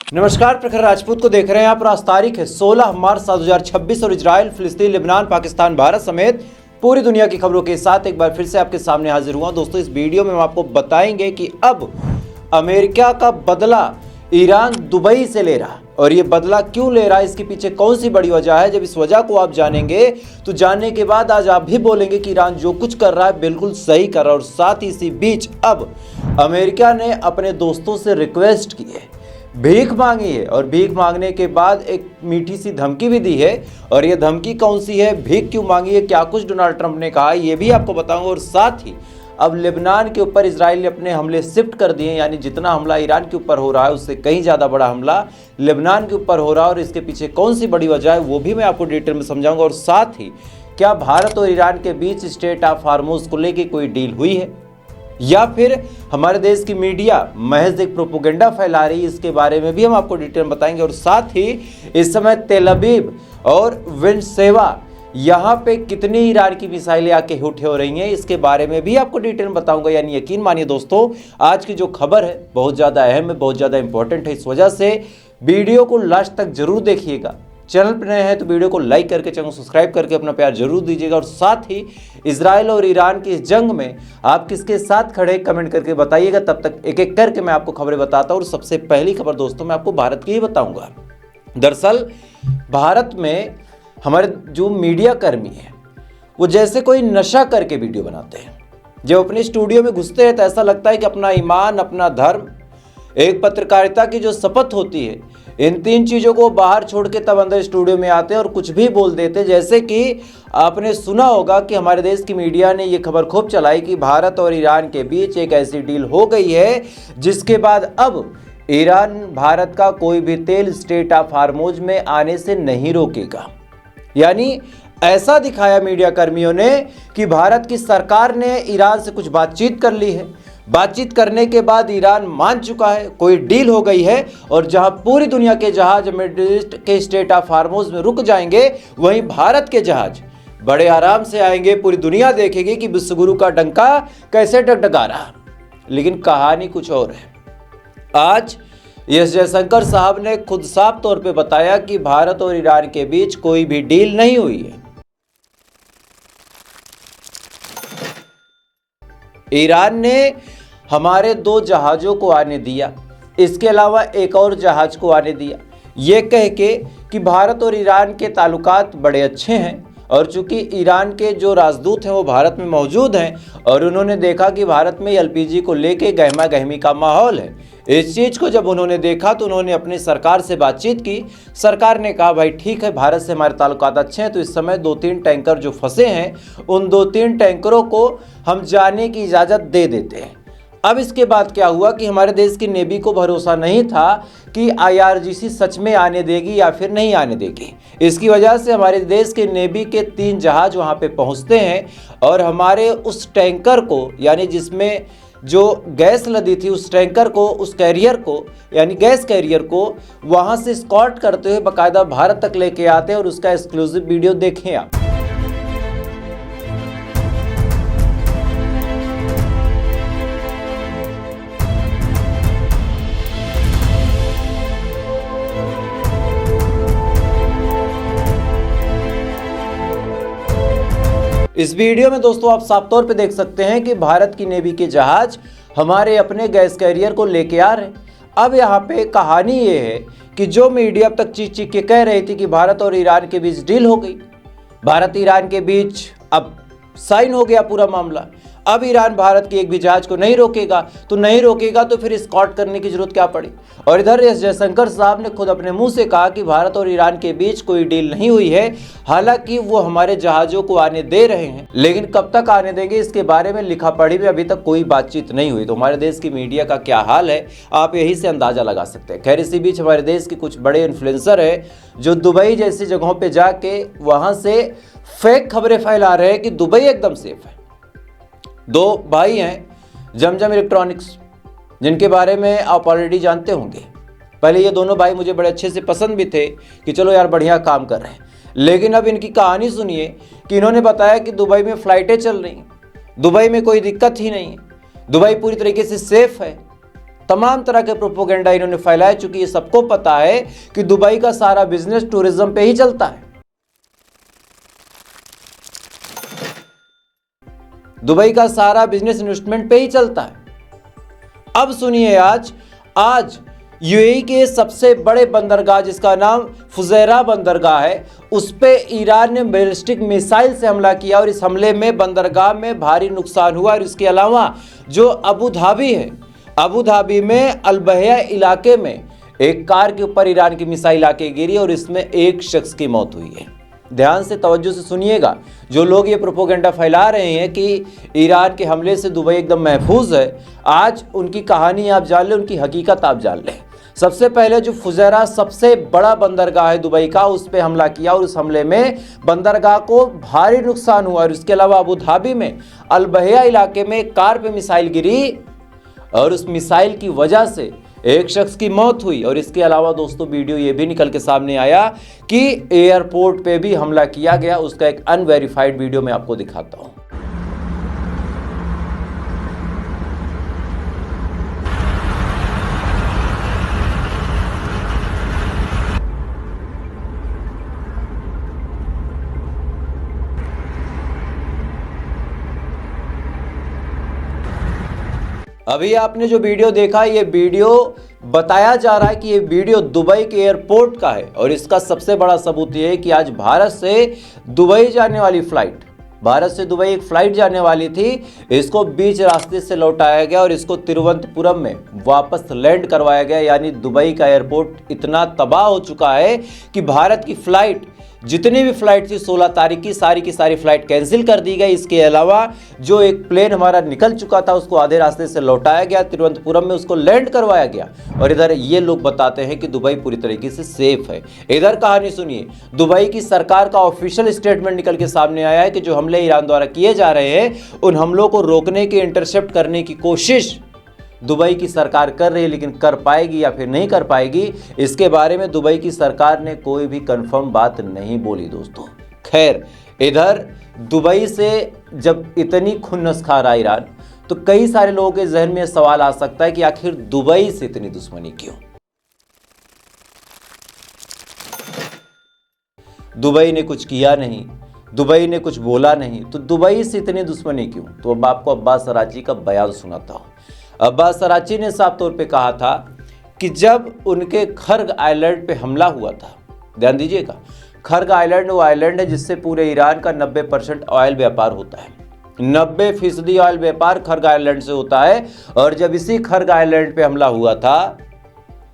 नमस्कार, प्रखर राजपूत को देख रहे हैं आप। आज तारीख है 16 मार्च 2026 और इजराइल, फिलिस्तीन, लेबनान, पाकिस्तान, भारत समेत पूरी दुनिया की खबरों के साथ एक बार फिर से आपके सामने हाजिर हुआ। दोस्तों, इस वीडियो में हम आपको बताएंगे कि अब अमेरिका का बदला ईरान दुबई से ले रहा, और ये बदला क्यों ले रहा है, इसके पीछे कौन सी बड़ी वजह है। जब इस वजह को आप जानेंगे तो जानने के बाद आज आप भी बोलेंगे कि ईरान जो कुछ कर रहा है बिल्कुल सही कर रहा है। और साथ ही इसी बीच अब अमेरिका ने अपने दोस्तों से रिक्वेस्ट की है, भीख मांगी है, और भीख मांगने के बाद एक मीठी सी धमकी भी दी है। और ये धमकी कौन सी है, भीख क्यों मांगी है, क्या कुछ डोनाल्ड ट्रंप ने कहा, ये भी आपको बताऊंगा। और साथ ही अब लेबनान के ऊपर इजराइल ने अपने हमले शिफ्ट कर दिए, यानी जितना हमला ईरान के ऊपर हो रहा है उससे कहीं ज़्यादा बड़ा हमला लेबनान के ऊपर हो रहा है। और इसके पीछे कौन सी बड़ी वजह है वो भी मैं आपको डिटेल में समझाऊंगा। और साथ ही क्या भारत और ईरान के बीच स्ट्रेट ऑफ हार्मोज को लेकर कोई डील हुई है, या फिर हमारे देश की मीडिया महज एक प्रोपोगेंडा फैला रही है, इसके बारे में भी हम आपको डिटेल में बताएंगे। और साथ ही इस समय तेल अवीव और विंडसेवा यहाँ पे कितनी ईरान की मिसाइलें आके हिट हो रही हैं, इसके बारे में भी आपको डिटेल में बताऊंगा। यानी यकीन मानिए दोस्तों, आज की जो खबर है बहुत ज़्यादा अहम है, बहुत ज़्यादा इंपॉर्टेंट है। इस वजह से वीडियो को लास्ट तक जरूर देखिएगा। चैनल पर नए हैं तो वीडियो को लाइक करके, चैनल को सब्सक्राइब करके अपना प्यार जरूर दीजिएगा। और साथ ही इजराइल और ईरान की इस जंग में आप किसके साथ खड़े कमेंट करके बताइएगा। तब तक एक एक करके मैं आपको खबरें बताता हूँ। और सबसे पहली खबर दोस्तों मैं आपको भारत की ही बताऊंगा। दरअसल भारत में हमारे जो मीडिया कर्मी हैं वो जैसे कोई नशा करके वीडियो बनाते हैं। जब अपने स्टूडियो में घुसते हैं तो ऐसा लगता है कि अपना ईमान, अपना धर्म, एक पत्रकारिता की जो शपथ होती है, इन तीन चीज़ों को बाहर छोड़ के तब अंदर स्टूडियो में आते हैं और कुछ भी बोल देते। जैसे कि आपने सुना होगा कि हमारे देश की मीडिया ने ये खबर खूब चलाई कि भारत और ईरान के बीच एक ऐसी डील हो गई है जिसके बाद अब ईरान भारत का कोई भी तेल स्ट्रेट ऑफ हार्मोज में आने से नहीं रोकेगा। यानी ऐसा दिखाया मीडिया कर्मियों ने कि भारत की सरकार ने ईरान से कुछ बातचीत कर ली है, बातचीत करने के बाद ईरान मान चुका है, कोई डील हो गई है। और जहां पूरी दुनिया के जहाज मिडिल ईस्ट के स्ट्रेट ऑफ हार्मोज में रुक जाएंगे, वहीं भारत के जहाज बड़े आराम से आएंगे। पूरी दुनिया देखेगी कि विश्वगुरु का डंका कैसे डगडगा रहा। लेकिन कहानी कुछ और है। आज एस जयशंकर साहब ने खुद साफ तौर पे बताया कि भारत और ईरान के बीच कोई भी डील नहीं हुई है। ईरान ने हमारे 2 जहाज़ों को आने दिया, इसके अलावा एक और जहाज़ को आने दिया, ये कह के कि भारत और ईरान के ताल्लुकात बड़े अच्छे हैं। और चूंकि ईरान के जो राजदूत हैं वो भारत में मौजूद हैं और उन्होंने देखा कि भारत में एलपीजी को लेके गहमा गहमी का माहौल है, इस चीज़ को जब उन्होंने देखा तो उन्होंने अपनी सरकार से बातचीत की। सरकार ने कहा भाई ठीक है, भारत से हमारे ताल्लुकात अच्छे हैं, तो इस समय 2-3 टैंकर जो फंसे हैं उन 2-3 टैंकरों को हम जाने की इजाज़त दे देते हैं। अब इसके बाद क्या हुआ कि हमारे देश की नेवी को भरोसा नहीं था कि आईआरजीसी सच में आने देगी या फिर नहीं आने देगी। इसकी वजह से हमारे देश के नेवी के 3 जहाज वहां पे पहुंचते हैं और हमारे उस टैंकर को, यानी जिसमें जो गैस लदी थी, उस टैंकर को, उस कैरियर को, यानी गैस कैरियर को वहां से स्कॉट करते हुए बाकायदा भारत तक लेके आते हैं। और उसका एक्सक्लूसिव वीडियो देखें आप। इस वीडियो में दोस्तों आप साफ तौर पे देख सकते हैं कि भारत की नेवी के जहाज हमारे अपने गैस कैरियर को लेके आ रहे हैं। अब यहाँ पे कहानी ये है कि जो मीडिया अब तक चीख के कह रही थी कि भारत और ईरान के बीच डील हो गई, भारत ईरान के बीच अब साइन हो गया पूरा मामला, अब ईरान भारत के एक भी जहाज को नहीं रोकेगा, तो नहीं रोकेगा तो फिर स्कॉट करने की जरूरत क्या पड़ी। और इधर एस जयशंकर साहब ने खुद अपने मुंह से कहा कि भारत और ईरान के बीच कोई डील नहीं हुई है, हालांकि वो हमारे जहाज़ों को आने दे रहे हैं, लेकिन कब तक आने देंगे इसके बारे में लिखा पढ़ी में अभी तक कोई बातचीत नहीं हुई। तो हमारे देश की मीडिया का क्या हाल है आप यही से अंदाज़ा लगा सकते हैं। खैर, इसी बीच हमारे देश के कुछ बड़े इन्फ्लुएंसर है जो दुबई जैसी जगहों पर जाके वहाँ से फेक खबरें फैला रहे हैं कि दुबई एकदम सेफ है। 2 भाई हैं जमजम इलेक्ट्रॉनिक्स, जिनके बारे में आप ऑलरेडी जानते होंगे। पहले ये दोनों भाई मुझे बड़े अच्छे से पसंद भी थे कि चलो यार बढ़िया काम कर रहे हैं, लेकिन अब इनकी कहानी सुनिए कि इन्होंने बताया कि दुबई में फ़्लाइटें चल रही हैं, दुबई में कोई दिक्कत ही नहीं है, दुबई पूरी तरीके से सेफ़ है। तमाम तरह के प्रोपोगेंडा इन्होंने फैलाए, चूंकि ये सबको पता है कि दुबई का सारा बिजनेस टूरिज्म पे ही चलता है। दुबई का सारा बिजनेस इन्वेस्टमेंट पे ही चलता है। अब सुनिए, आज यूएई के सबसे बड़े बंदरगाह जिसका नाम फुजैरा बंदरगाह है, उस पे ईरान ने बैलिस्टिक मिसाइल से हमला किया और इस हमले में बंदरगाह में भारी नुकसान हुआ। और इसके अलावा जो अबू धाबी है, अबू धाबी में अलबहया इलाके में एक कार के ऊपर ईरान की मिसाइल आके गिरी और इसमें एक शख्स की मौत हुई है। ध्यान से तवज्जो से सुनिएगा, जो लोग ये प्रोपोगेंडा फैला रहे हैं कि ईरान के हमले से दुबई एकदम महफूज है, आज उनकी कहानी आप जान लें, उनकी हकीकत आप जान लें। सबसे पहले जो फुजैरा सबसे बड़ा बंदरगाह है दुबई का, उस पर हमला किया और उस हमले में बंदरगाह को भारी नुकसान हुआ। और इसके अलावा अबू धाबी में अलबहया इलाके में एक कार पे मिसाइल गिरी और उस मिसाइल की वजह से एक शख्स की मौत हुई। और इसके अलावा दोस्तों वीडियो ये भी निकल के सामने आया कि एयरपोर्ट पे भी हमला किया गया। उसका एक अनवेरिफाइड वीडियो मैं आपको दिखाता हूं। अभी आपने जो वीडियो देखा, ये वीडियो बताया जा रहा है कि ये वीडियो दुबई के एयरपोर्ट का है। और इसका सबसे बड़ा सबूत ये है कि आज भारत से दुबई जाने वाली फ्लाइट, भारत से दुबई एक फ्लाइट जाने वाली थी, इसको बीच रास्ते से लौटाया गया और इसको तिरुवनंतपुरम में वापस लैंड करवाया गया। यानी दुबई का एयरपोर्ट इतना तबाह हो चुका है कि भारत की फ्लाइट, जितनी भी फ्लाइट थी 16 तारीख की सारी फ्लाइट कैंसिल कर दी गई। इसके अलावा जो एक प्लेन हमारा निकल चुका था उसको आधे रास्ते से लौटाया गया, तिरुवनंतपुरम में उसको लैंड करवाया गया। और इधर ये लोग बताते हैं कि दुबई पूरी तरीके से सेफ है। इधर कहानी सुनिए, दुबई की सरकार का ऑफिशियल स्टेटमेंट निकल के सामने आया है कि जो हमले ईरान द्वारा किए जा रहे हैं, उन हमलों को रोकने की, इंटरसेप्ट करने की कोशिश दुबई की सरकार कर रही है, लेकिन कर पाएगी या फिर नहीं कर पाएगी, इसके बारे में दुबई की सरकार ने कोई भी कंफर्म बात नहीं बोली दोस्तों। खैर, इधर दुबई से जब इतनी खुन्नस खा रहा ईरान, तो कई सारे लोगों के जहन में सवाल आ सकता है कि आखिर दुबई से इतनी दुश्मनी क्यों? दुबई ने कुछ किया नहीं, दुबई ने कुछ बोला नहीं, तो दुबई से इतनी दुश्मनी क्यों? तो अब आपको अब्बास अराची का बयान सुनाता हूं। अब्बास अराची ने साफ तौर पे कहा था कि जब उनके खर्ग आइलैंड पे हमला हुआ था, ध्यान दीजिएगा, खर्ग आइलैंड वो आइलैंड है जिससे पूरे ईरान का 90% ऑयल व्यापार होता है। 90% ऑयल व्यापार खर्ग आइलैंड से होता है। और जब इसी खर्ग आइलैंड पे हमला हुआ था,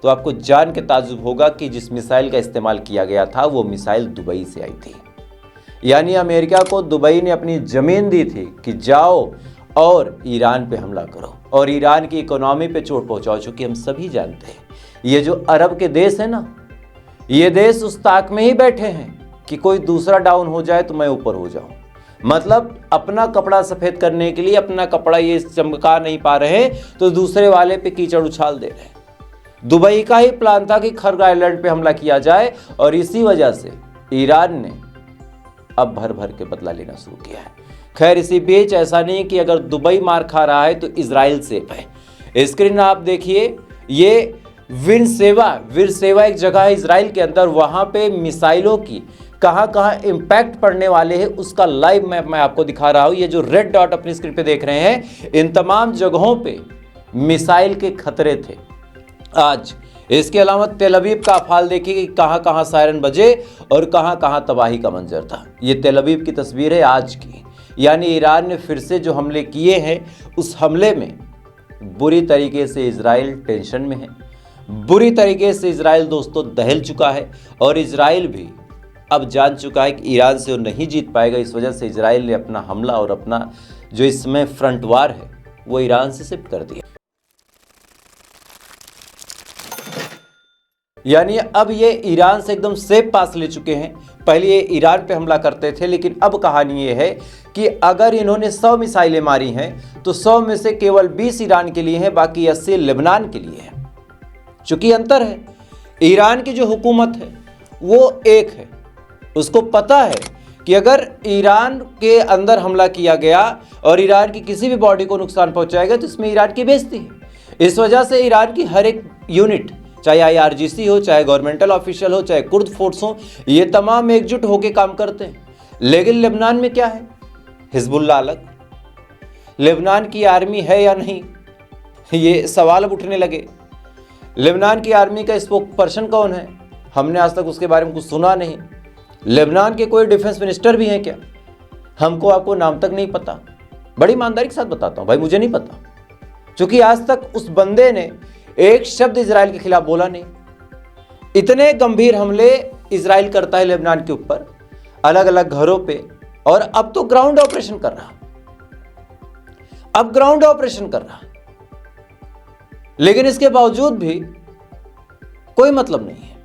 तो आपको जान के ताज्जुब होगा कि जिस मिसाइल का इस्तेमाल किया गया था वो मिसाइल दुबई से आई थी। यानी अमेरिका को दुबई ने अपनी जमीन दी थी कि जाओ और ईरान पे हमला करो और ईरान की इकोनॉमी पे चोट पहुंचाओ। चूंकि हम सभी जानते हैं, ये जो अरब के देश है ना, ये देश उस ताक में ही बैठे हैं कि कोई दूसरा डाउन हो जाए तो मैं ऊपर हो जाऊं। मतलब अपना कपड़ा सफेद करने के लिए अपना कपड़ा ये चमका नहीं पा रहे, तो दूसरे वाले पे कीचड़ उछाल दे रहे। दुबई का ही प्लान था कि खर्ग आइलैंड पे हमला किया जाए और इसी वजह से ईरान ने अब भर भर के बदला लेना शुरू किया है। खैर, इसी बीच ऐसा नहीं कि अगर दुबई मार खा रहा है तो इजराइल सेफ है। स्क्रीन आप देखिए, ये वीरसेवा एक जगह है इजराइल के अंदर, वहां पे मिसाइलों की कहां इंपैक्ट पड़ने वाले हैं उसका लाइव मैप मैं आपको दिखा रहा हूं। ये जो रेड डॉट अपनी स्क्रीन पे देख रहे हैं, इन तमाम जगहों पे मिसाइल के खतरे थे आज। इसके अलावा तेल अवीव का अफाल देखिए कि कहां सायरन बजे और कहां तबाही का मंजर था। ये तेल अवीव की तस्वीर है आज की। यानी ईरान ने फिर से जो हमले किए हैं, उस हमले में बुरी तरीके से इजराइल टेंशन में है, बुरी तरीके से इजराइल दोस्तों दहल चुका है। और इजराइल भी अब जान चुका है कि ईरान से वो नहीं जीत पाएगा। इस वजह से इजराइल ने अपना हमला और अपना जो इसमें फ्रंट वार है वो ईरान से शिफ्ट कर दिया। यानी अब ये ईरान से एकदम सेफ पास ले चुके हैं। पहले ये ईरान पे हमला करते थे, लेकिन अब कहानी ये है कि अगर इन्होंने 100 मिसाइलें मारी हैं तो 100 में से केवल 20 ईरान के लिए हैं, बाकी 80 लेबनान के लिए हैं। चूंकि अंतर है, ईरान की जो हुकूमत है वो एक है, उसको पता है कि अगर ईरान के अंदर हमला किया गया और ईरान की किसी भी बॉडी को नुकसान पहुंचाएगा तो इसमें ईरान की बेइज्जती है। इस वजह से ईरान की हर एक यूनिट, चाहे IRGC हो, चाहे गवर्नमेंटल ऑफिशियल हो, चाहे कुर्द फोर्स हो, ये तमाम एकजुट होकर काम करते हैं। लेकिन लेबनान में क्या है? हिजबुल्लाह अलग। लेबनान की आर्मी है या नहीं, ये सवाल अब उठने लगे। लेबनान की आर्मी का स्पोक पर्सन कौन है? हमने आज तक उसके बारे में कुछ सुना नहीं। लेबनान के कोई डिफेंस मिनिस्टर भी हैं क्या? हमको आपको नाम तक नहीं पता। बड़ी ईमानदारी के साथ बताता हूं भाई, मुझे नहीं पता, क्योंकि आज तक उस बंदे ने एक शब्द इजराइल के खिलाफ बोला नहीं। इतने गंभीर हमले इजराइल करता है लेबनान के ऊपर, अलग अलग घरों पे, और अब तो ग्राउंड ऑपरेशन कर रहा, अब ग्राउंड ऑपरेशन कर रहा। लेकिन इसके बावजूद भी कोई मतलब नहीं है,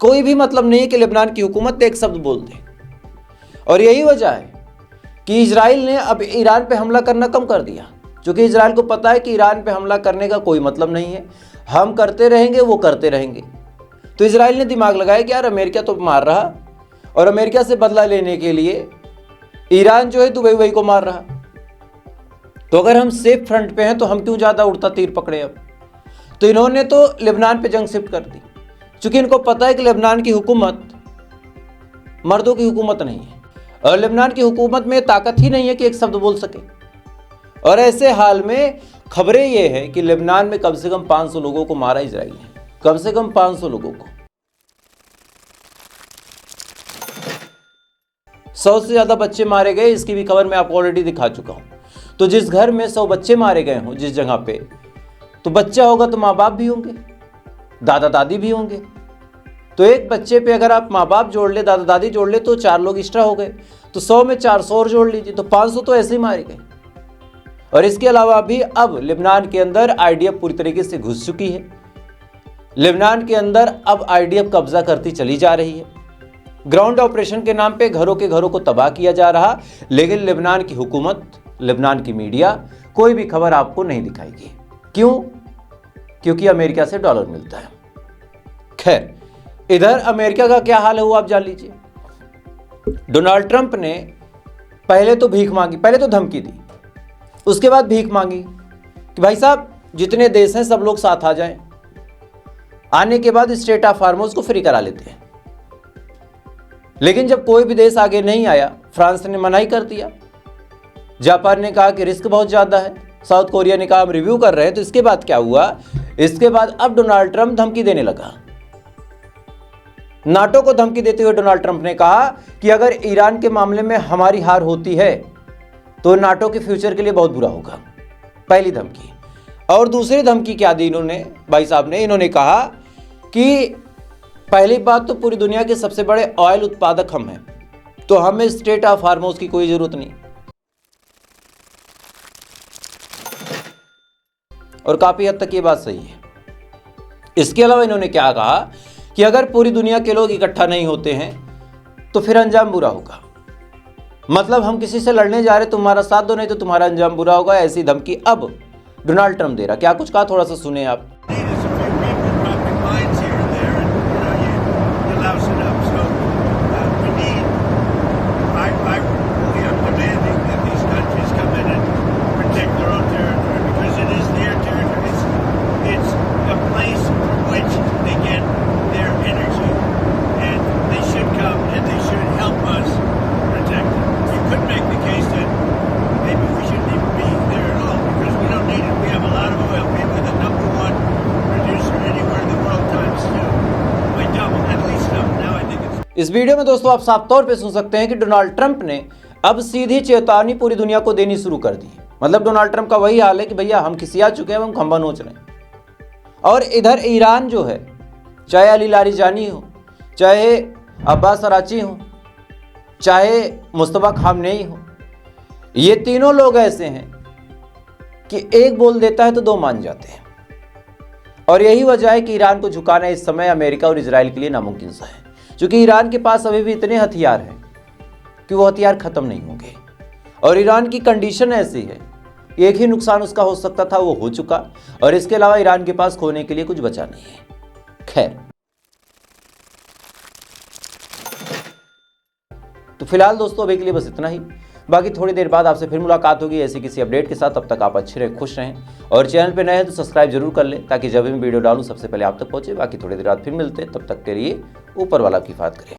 कोई भी मतलब नहीं है कि लेबनान की हुकूमत एक शब्द बोल दे। और यही वजह है कि इजराइल ने अब ईरान पे हमला करना कम कर दिया, क्योंकि इजराइल को पता है कि ईरान पे हमला करने का कोई मतलब नहीं है, हम करते रहेंगे, वो करते रहेंगे। तो इजराइल ने दिमाग लगाया कि यार अमेरिका तो मार रहा, और अमेरिका से बदला लेने के लिए ईरान जो है दुबई को मार रहा, तो अगर हम सेफ फ्रंट पे हैं तो हम क्यों ज़्यादा उड़ता तीर पकड़े। अब तो इन्होंने तो लेबनान पे जंग शिफ्ट कर दी, क्योंकि इनको पता है कि लेबनान की हुकूमत मर्दों की हुकूमत नहीं है, और लेबनान की हुकूमत में ताकत ही नहीं है कि एक शब्द बोल सके। और ऐसे हाल में खबरें ये है कि लेबनान में कम से कम 500 लोगों को मारा इजराइल ने, कम से कम 500 लोगों को। 100 से ज्यादा बच्चे मारे गए, इसकी भी खबर मैं आपको ऑलरेडी दिखा चुका हूं। तो जिस घर में 100 बच्चे मारे गए हों, जिस जगह पे, तो बच्चा होगा तो माँ बाप भी होंगे, दादा दादी भी होंगे। तो एक बच्चे पे अगर आप माँ बाप जोड़ ले, दादा दादी जोड़ ले, तो 4 लोग एक्स्ट्रा हो गए। तो 100 में 400 और जोड़ लीजिए, तो 500 तो ऐसे ही मारे गए। और इसके अलावा भी अब लेबनान के अंदर IDF पूरी तरीके से घुस चुकी है। लेबनान के अंदर अब IDF कब्जा करती चली जा रही है। ग्राउंड ऑपरेशन के नाम पे घरों के घरों को तबाह किया जा रहा, लेकिन लेबनान की हुकूमत, लेबनान की मीडिया कोई भी खबर आपको नहीं दिखाएगी। क्यों? क्योंकि अमेरिका से डॉलर मिलता है। खैर, इधर अमेरिका का क्या हाल है वो आप जान लीजिए। डोनाल्ड ट्रंप ने पहले तो भीख मांगी, पहले तो धमकी दी, उसके बाद भीख मांगी कि भाई साहब जितने देश हैं सब लोग साथ आ जाएं। आने के बाद स्टेट ऑफ हार्मोज को फ्री करा लेते हैं। लेकिन जब कोई भी देश आगे नहीं आया, फ्रांस ने मना ही कर दिया, जापान ने कहा कि रिस्क बहुत ज्यादा है, साउथ कोरिया ने कहा हम रिव्यू कर रहे हैं। तो इसके बाद क्या हुआ? इसके बाद अब डोनाल्ड ट्रंप धमकी देने लगा। नाटो को धमकी देते हुए डोनाल्ड ट्रंप ने कहा कि अगर ईरान के मामले में हमारी हार होती है तो नाटो के फ्यूचर के लिए बहुत बुरा होगा। पहली धमकी। और दूसरी धमकी क्या दी इन्होंने, भाई साहब ने? इन्होंने कहा कि पहली बात तो पूरी दुनिया के सबसे बड़े ऑयल उत्पादक हम हैं, तो हमें स्टेट ऑफ हार्मोज की कोई जरूरत नहीं। और काफी हद तक ये बात सही है। इसके अलावा इन्होंने क्या कहा कि अगर पूरी दुनिया के लोग इकट्ठा नहीं होते हैं तो फिर अंजाम बुरा होगा। मतलब हम किसी से लड़ने जा रहे, तुम्हारा साथ दो, नहीं तो तुम्हारा अंजाम बुरा होगा। ऐसी धमकी अब डोनाल्ड ट्रंप दे रहा। क्या कुछ कहा, थोड़ा सा सुने आप। इस वीडियो में दोस्तों आप साफ तौर पे सुन सकते हैं कि डोनाल्ड ट्रंप ने अब सीधी चेतावनी पूरी दुनिया को देनी शुरू कर दी। मतलब डोनाल्ड ट्रंप का वही हाल है कि भैया हम खिसिया चुके हैं, हम खंबा नोच रहे हैं। और इधर ईरान जो है, चाहे अली लारिजानी हो, चाहे अब्बास अराची हो, चाहे मुस्तफा खामनेई हो, ये तीनों लोग ऐसे हैं कि एक बोल देता है तो दो मान जाते हैं। और यही वजह है कि ईरान को झुकाना इस समय अमेरिका और इजराइल के लिए नामुमकिन सा है, क्योंकि ईरान के पास अभी भी इतने हथियार हैं कि वो हथियार खत्म नहीं होंगे। और ईरान की कंडीशन ऐसी है, एक ही नुकसान उसका हो सकता था, वो हो चुका, और इसके अलावा ईरान के पास खोने के लिए कुछ बचा नहीं है। खैर, तो फिलहाल दोस्तों अभी के लिए बस इतना ही। बाकी थोड़ी देर बाद आपसे फिर मुलाकात होगी ऐसी किसी अपडेट के साथ। तब तक आप अच्छे रहे, खुश रहें और चैनल पे नए हैं तो सब्सक्राइब जरूर कर लें ताकि जब भी मैं वीडियो डालूं सबसे पहले आप तक पहुंचे। बाकी थोड़ी देर बाद फिर मिलते हैं, तब तक के लिए ऊपर वाला की हिफाज़त करें।